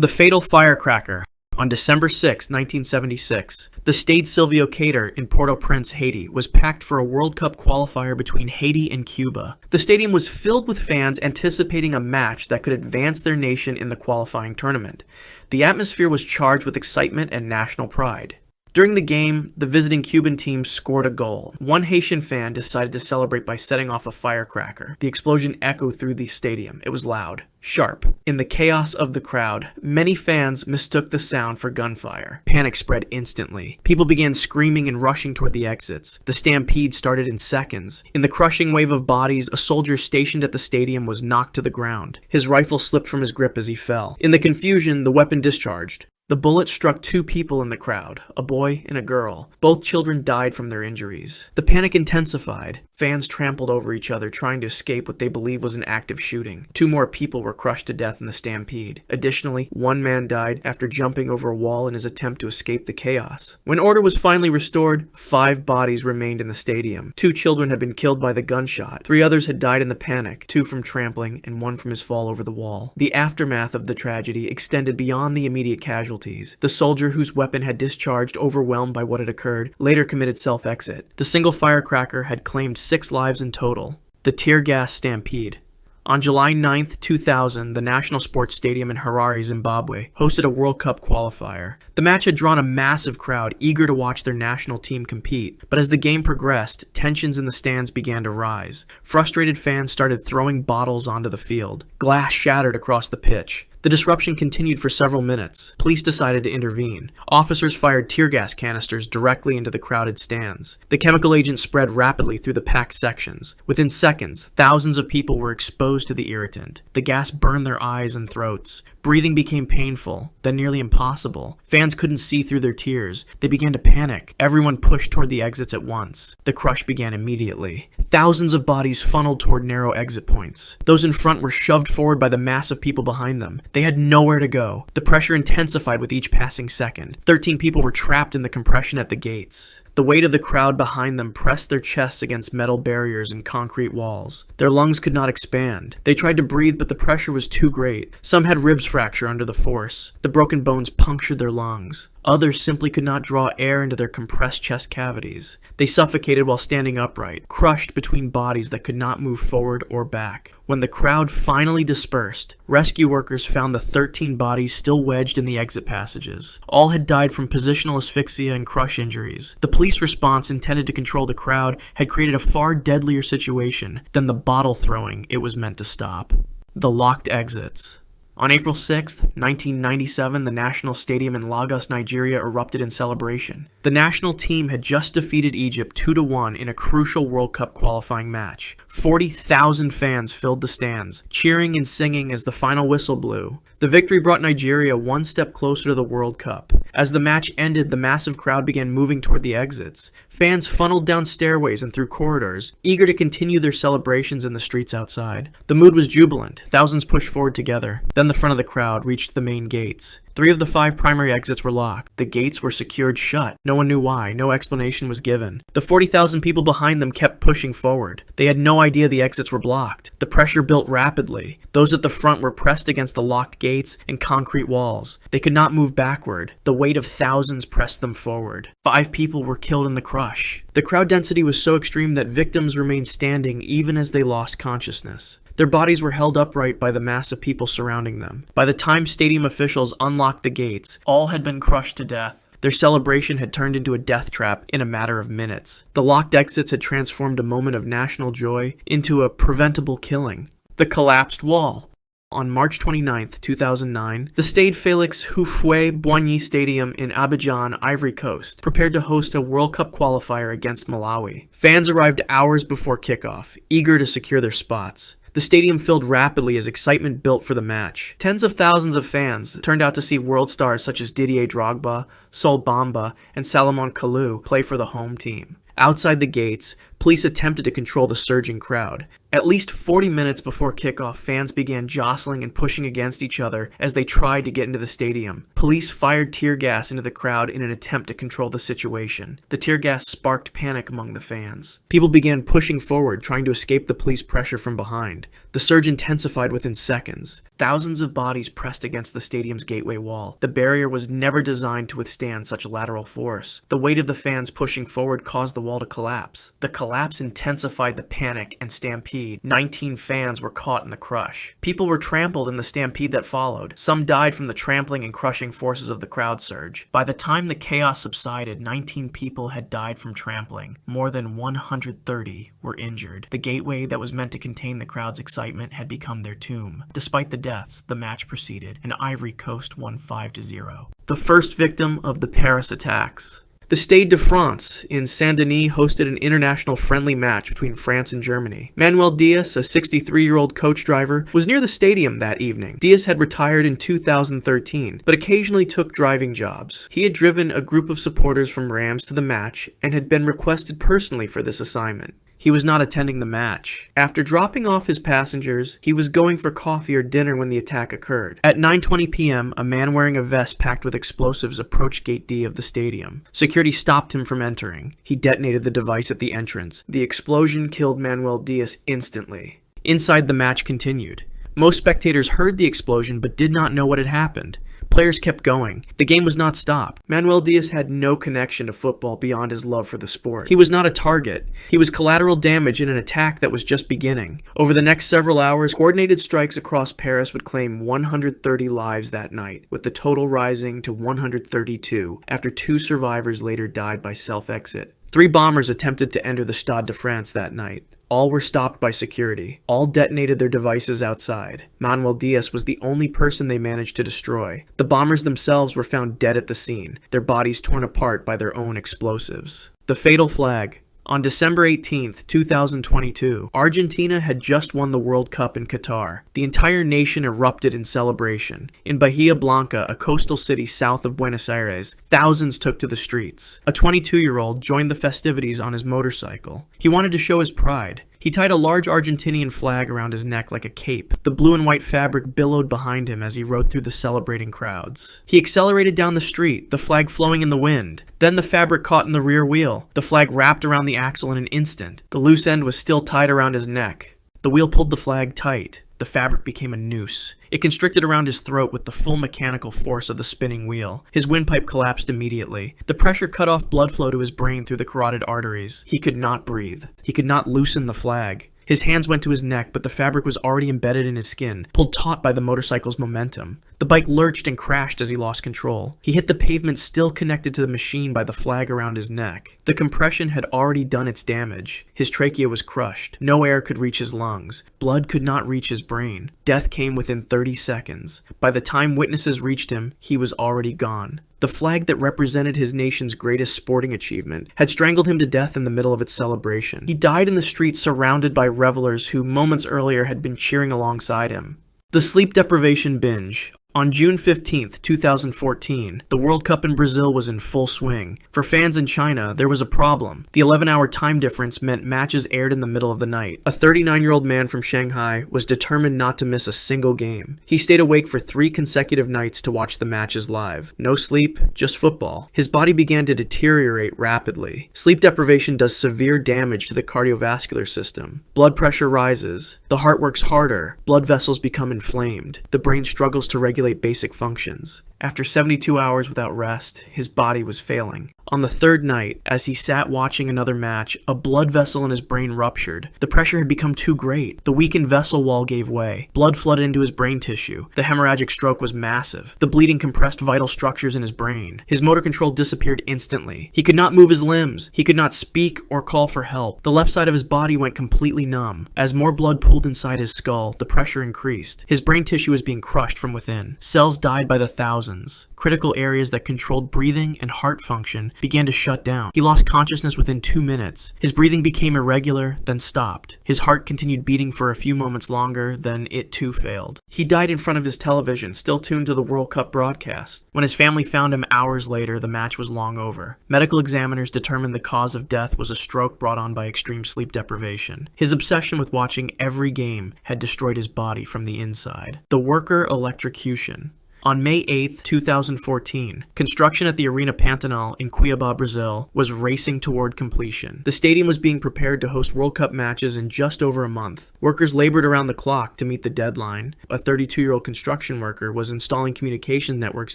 The fatal Firecracker. On December 6, 1976, the Stade Silvio Cater in Port-au-Prince, Haiti, was packed for a World Cup qualifier between Haiti and Cuba. The stadium was filled with fans anticipating a match that could advance their nation in the qualifying tournament. The atmosphere was charged with excitement and national pride. During the game, the visiting Cuban team scored a goal. One Haitian fan decided to celebrate by setting off a firecracker. The explosion echoed through the stadium. It was loud, sharp. In the chaos of the crowd, many fans mistook the sound for gunfire. Panic spread instantly. People began screaming and rushing toward the exits. The stampede started in seconds. In the crushing wave of bodies, a soldier stationed at the stadium was knocked to the ground. His rifle slipped from his grip as he fell. In the confusion, the weapon discharged. The bullet struck two people in the crowd, a boy and a girl. Both children died from their injuries. The panic intensified. Fans trampled over each other, trying to escape what they believed was an active shooting. Two more people were crushed to death in the stampede. Additionally, one man died after jumping over a wall in his attempt to escape the chaos. When order was finally restored, 5 bodies remained in the stadium. 2 children had been killed by the gunshot. 3 others had died in the panic, 2 from trampling and 1 from his fall over the wall. The aftermath of the tragedy extended beyond the immediate casualties. The soldier whose weapon had discharged, overwhelmed by what had occurred, later committed self-exit. The single firecracker had claimed 6 lives in total. The tear gas stampede. On July 9, 2000, the National Sports Stadium in Harare, Zimbabwe, hosted a World Cup qualifier. The match had drawn a massive crowd eager to watch their national team compete, but as the game progressed, tensions in the stands began to rise. Frustrated fans started throwing bottles onto the field. Glass shattered across the pitch. The disruption continued for several minutes. Police decided to intervene. Officers fired tear gas canisters directly into the crowded stands. The chemical agent spread rapidly through the packed sections. Within seconds, thousands of people were exposed to the irritant. The gas burned their eyes and throats. Breathing became painful, then nearly impossible. Fans couldn't see through their tears. They began to panic. Everyone pushed toward the exits at once. The crush began immediately. Thousands of bodies funneled toward narrow exit points. Those in front were shoved forward by the mass of people behind them. They had nowhere to go. The pressure intensified with each passing second. 13 people were trapped in the compression at the gates. The weight of the crowd behind them pressed their chests against metal barriers and concrete walls. Their lungs could not expand. They tried to breathe, but the pressure was too great. Some had ribs fracture under the force. The broken bones punctured their lungs. Others simply could not draw air into their compressed chest cavities. They suffocated while standing upright, crushed between bodies that could not move forward or back. When the crowd finally dispersed, rescue workers found the 13 bodies still wedged in the exit passages. All had died from positional asphyxia and crush injuries. The police response intended to control the crowd had created a far deadlier situation than the bottle throwing it was meant to stop. The locked exits. On April 6, 1997, the national stadium in Lagos, Nigeria erupted in celebration. The national team had just defeated Egypt 2-1 in a crucial World Cup qualifying match. 40,000 fans filled the stands, cheering and singing as the final whistle blew. The victory brought Nigeria one step closer to the World Cup. As the match ended, the massive crowd began moving toward the exits. Fans funneled down stairways and through corridors, eager to continue their celebrations in the streets outside. The mood was jubilant. Thousands pushed forward together. Then the front of the crowd reached the main gates. 3 of the 5 primary exits were locked. The gates were secured shut. No one knew why. No explanation was given. The 40,000 people behind them kept pushing forward. They had no idea the exits were blocked. The pressure built rapidly. Those at the front were pressed against the locked gates and concrete walls. They could not move backward. The weight of thousands pressed them forward. 5 people were killed in the crush. The crowd density was so extreme that victims remained standing even as they lost consciousness. Their bodies were held upright by the mass of people surrounding them. By the time stadium officials unlocked the gates, all had been crushed to death. Their celebration had turned into a death trap in a matter of minutes. The locked exits had transformed a moment of national joy into a preventable killing. The collapsed wall. On March 29, 2009, the Stade Félix Houphouët-Boigny Stadium in Abidjan, Ivory Coast, prepared to host a World Cup qualifier against Malawi. Fans arrived hours before kickoff, eager to secure their spots. The stadium filled rapidly as excitement built for the match. Tens of thousands of fans turned out to see world stars such as Didier Drogba, Sol Bamba, and Salomon Kalou play for the home team. Outside the gates, Police attempted to control the surging crowd. At least 40 minutes before kickoff, fans began jostling and pushing against each other as they tried to get into the stadium. Police fired tear gas into the crowd in an attempt to control the situation. The tear gas sparked panic among the fans. People began pushing forward, trying to escape the police pressure from behind. The surge intensified within seconds. Thousands of bodies pressed against the stadium's gateway wall. The barrier was never designed to withstand such lateral force. The weight of the fans pushing forward caused the wall to collapse. The collapse intensified the panic and stampede. 19 fans were caught in the crush. People were trampled in the stampede that followed. Some died from the trampling and crushing forces of the crowd surge. By the time the chaos subsided, 19 people had died from trampling. More than 130 were injured. The gateway that was meant to contain the crowd's excitement had become their tomb. Despite the deaths, the match proceeded, and Ivory Coast won 5-0. The first victim of the Paris attacks. The Stade de France in Saint-Denis hosted an international friendly match between France and Germany. Manuel Diaz, a 63-year-old coach driver, was near the stadium that evening. Diaz had retired in 2013, but occasionally took driving jobs. He had driven a group of supporters from Reims to the match and had been requested personally for this assignment. He was not attending the match. After dropping off his passengers, he was going for coffee or dinner when the attack occurred. At 9:20 p.m., a man wearing a vest packed with explosives approached Gate D of the stadium. Security stopped him from entering. He detonated the device at the entrance. The explosion killed Manuel Diaz instantly. Inside, the match continued. Most spectators heard the explosion but did not know what had happened. Players kept going. The game was not stopped. Manuel Diaz had no connection to football beyond his love for the sport. He was not a target. He was collateral damage in an attack that was just beginning. Over the next several hours, coordinated strikes across Paris would claim 130 lives that night, with the total rising to 132 after 2 survivors later died by self-exit. 3 bombers attempted to enter the Stade de France that night. All were stopped by security. All detonated their devices outside. Manuel Diaz was the only person they managed to destroy. The bombers themselves were found dead at the scene, their bodies torn apart by their own explosives. The fatal flag. On December 18, 2022, Argentina had just won the World Cup in Qatar. The entire nation erupted in celebration. In Bahia Blanca, a coastal city south of Buenos Aires, thousands took to the streets. A 22-year-old joined the festivities on his motorcycle. He wanted to show his pride. He tied a large Argentinian flag around his neck like a cape. The blue and white fabric billowed behind him as he rode through the celebrating crowds. He accelerated down the street, the flag flowing in the wind. Then the fabric caught in the rear wheel. The flag wrapped around the axle in an instant. The loose end was still tied around his neck. The wheel pulled the flag tight. The fabric became a noose. It constricted around his throat with the full mechanical force of the spinning wheel. His windpipe collapsed immediately. The pressure cut off blood flow to his brain through the carotid arteries. He could not breathe. He could not loosen the flag. His hands went to his neck, but the fabric was already embedded in his skin, pulled taut by the motorcycle's momentum. The bike lurched and crashed as he lost control. He hit the pavement still connected to the machine by the flag around his neck. The compression had already done its damage. His trachea was crushed. No air could reach his lungs. Blood could not reach his brain. Death came within 30 seconds. By the time witnesses reached him, he was already gone. The flag that represented his nation's greatest sporting achievement had strangled him to death in the middle of its celebration. He died in the street surrounded by revelers who moments earlier had been cheering alongside him. The sleep deprivation binge. On June 15, 2014, the World Cup in Brazil was in full swing. For fans in China, there was a problem. The 11-hour time difference meant matches aired in the middle of the night. A 39-year-old man from Shanghai was determined not to miss a single game. He stayed awake for 3 consecutive nights to watch the matches live. No sleep, just football. His body began to deteriorate rapidly. Sleep deprivation does severe damage to the cardiovascular system. Blood pressure rises. The heart works harder. Blood vessels become inflamed. The brain struggles to regulate basic functions. After 72 hours without rest, his body was failing. On the 3rd night, as he sat watching another match, a blood vessel in his brain ruptured. The pressure had become too great. The weakened vessel wall gave way. Blood flooded into his brain tissue. The hemorrhagic stroke was massive. The bleeding compressed vital structures in his brain. His motor control disappeared instantly. He could not move his limbs. He could not speak or call for help. The left side of his body went completely numb. As more blood pooled inside his skull, the pressure increased. His brain tissue was being crushed from within. Cells died by the thousands. Critical areas that controlled breathing and heart function began to shut down. He lost consciousness within 2 minutes. His breathing became irregular, then stopped. His heart continued beating for a few moments longer, then it too failed. He died in front of his television, still tuned to the World Cup broadcast. When his family found him hours later, the match was long over. Medical examiners determined the cause of death was a stroke brought on by extreme sleep deprivation. His obsession with watching every game had destroyed his body from the inside. The worker electrocution. On May 8, 2014, construction at the Arena Pantanal in Cuiabá, Brazil, was racing toward completion. The stadium was being prepared to host World Cup matches in just over a month. Workers labored around the clock to meet the deadline. A 32-year-old construction worker was installing communication networks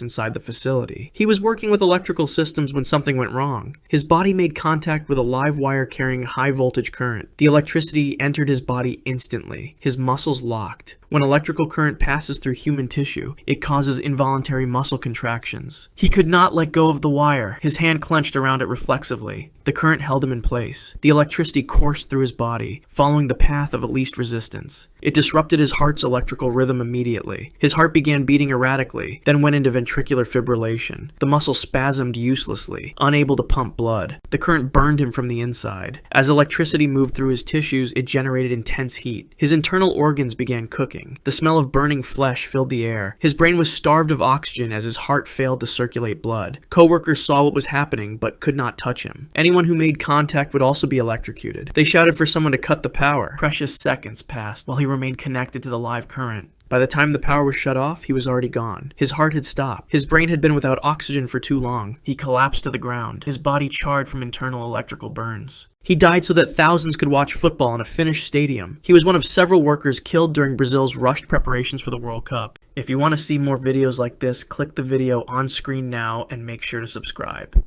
inside the facility. He was working with electrical systems when something went wrong. His body made contact with a live wire carrying high voltage current. The electricity entered his body instantly. His muscles locked. When electrical current passes through human tissue, it causes involuntary muscle contractions. He could not let go of the wire. His hand clenched around it reflexively. The current held him in place. The electricity coursed through his body, following the path of least resistance. It disrupted his heart's electrical rhythm immediately. His heart began beating erratically, then went into ventricular fibrillation. The muscle spasmed uselessly, unable to pump blood. The current burned him from the inside. As electricity moved through his tissues, it generated intense heat. His internal organs began cooking. The smell of burning flesh filled the air. His brain was starved of oxygen as his heart failed to circulate blood. Co-workers saw what was happening, but could not touch him. Anyone who made contact would also be electrocuted. They shouted for someone to cut the power. Precious seconds passed while he remained connected to the live current. By the time the power was shut off, he was already gone. His heart had stopped. His brain had been without oxygen for too long. He collapsed to the ground, his body charred from internal electrical burns. He died so that thousands could watch football in a Finnish stadium. He was one of several workers killed during Brazil's rushed preparations for the World Cup. If you want to see more videos like this, click the video on screen now and make sure to subscribe.